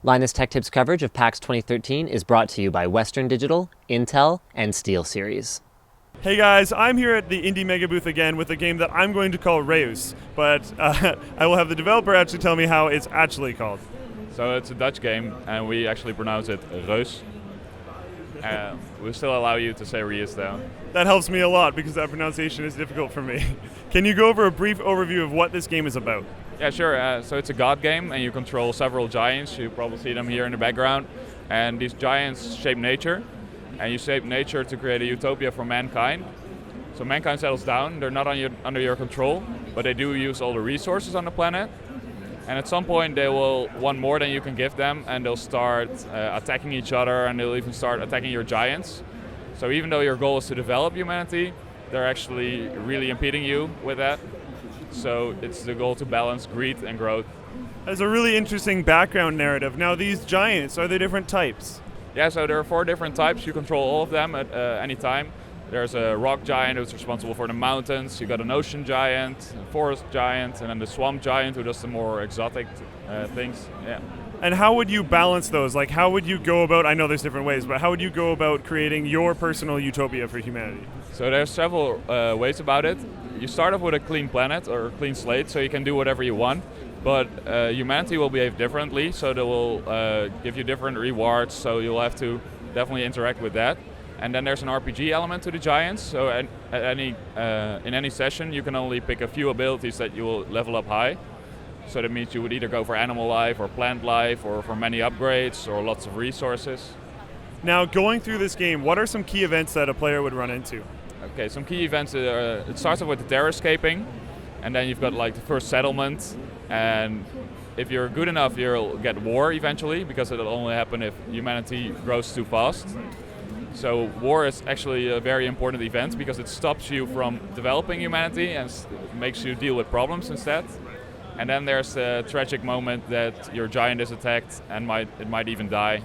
Linus Tech Tips coverage of PAX 2013 is brought to you by Western Digital, Intel, and SteelSeries. Hey guys, I'm here at the Indie Mega Booth again with a game that I'm going to call Reus, but I will have the developer actually tell me how it's actually called. So it's a Dutch game, and we actually pronounce it Reus. We still allow you to say Reus though. That helps me a lot because that pronunciation is difficult for me. Can you go over a brief overview of what this game is about? Yeah, sure. So it's a god game, and you control several giants. You probably see them here in the background. And these giants shape nature, and you shape nature to create a utopia for mankind. So mankind settles down. They're not under your control, but they do use all the resources on the planet. And at some point they will want more than you can give them, and they'll start attacking each other, and they'll even start attacking your giants. So even though your goal is to develop humanity, they're actually really impeding you with that. So it's the goal to balance greed and growth. That's a really interesting background narrative. Now these giants, are they different types? Yeah, so there are 4 different types. You control all of them at any time. There's a rock giant who's responsible for the mountains. You got an ocean giant, a forest giant, and then the swamp giant who does the more exotic things. Yeah. And how would you balance those? Like, how would you go about, I know there's different ways, but how would you go about creating your personal utopia for humanity? So there's several ways about it. You start off with a clean planet or a clean slate, so you can do whatever you want. But humanity will behave differently, so they will give you different rewards, so you'll have to definitely interact with that. And then there's an RPG element to the giants, so in any session you can only pick a few abilities that you will level up high. So that means you would either go for animal life or plant life or for many upgrades or lots of resources. Now going through this game, what are some key events that a player would run into? Okay, some key events, it starts off with the terror escaping, and then you've got like the first settlement, and if you're good enough you'll get war eventually, because it'll only happen if humanity grows too fast. So war is actually a very important event because it stops you from developing humanity and makes you deal with problems instead. And then there's a tragic moment that your giant is attacked and it might even die.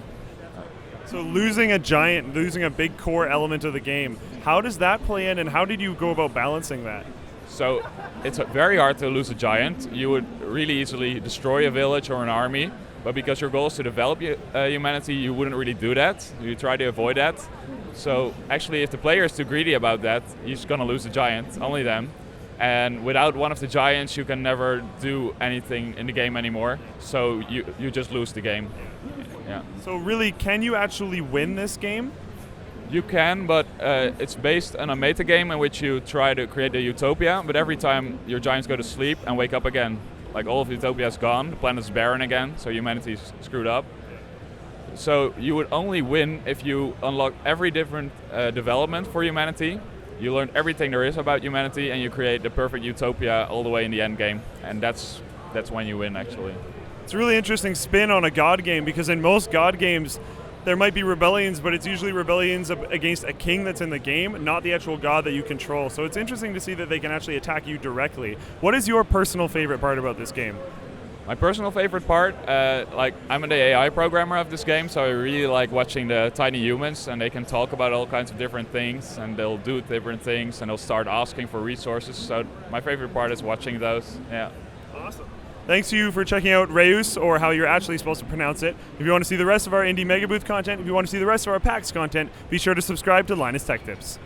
So losing a giant, losing a big core element of the game, how does that play in and how did you go about balancing that? So it's very hard to lose a giant. You would really easily destroy a village or an army, but because your goal is to develop humanity, you wouldn't really do that. You try to avoid that. So actually, if the player is too greedy about that, he's gonna lose a giant, only them. And without one of the giants, you can never do anything in the game anymore. So you just lose the game. Yeah. So really, can you actually win this game? You can, but it's based on a meta game in which you try to create a utopia, but every time your giants go to sleep and wake up again. Like all of utopia is gone, the planet is barren again, so humanity's screwed up. So you would only win if you unlock every different development for humanity. You learn everything there is about humanity, and you create the perfect utopia all the way in the end game, and that's when you win actually. It's a really interesting spin on a god game, because in most god games there might be rebellions, but it's usually rebellions against a king that's in the game, not the actual god that you control. So it's interesting to see that they can actually attack you directly. What is your personal favorite part about this game? My personal favorite part, I'm the AI programmer of this game, so I really like watching the tiny humans, and they can talk about all kinds of different things, and they'll do different things, and they'll start asking for resources. So my favorite part is watching those. Yeah. Awesome. Thanks to you for checking out Reus, or how you're actually supposed to pronounce it. If you want to see the rest of our Indie Mega Booth content, if you want to see the rest of our PAX content, be sure to subscribe to Linus Tech Tips.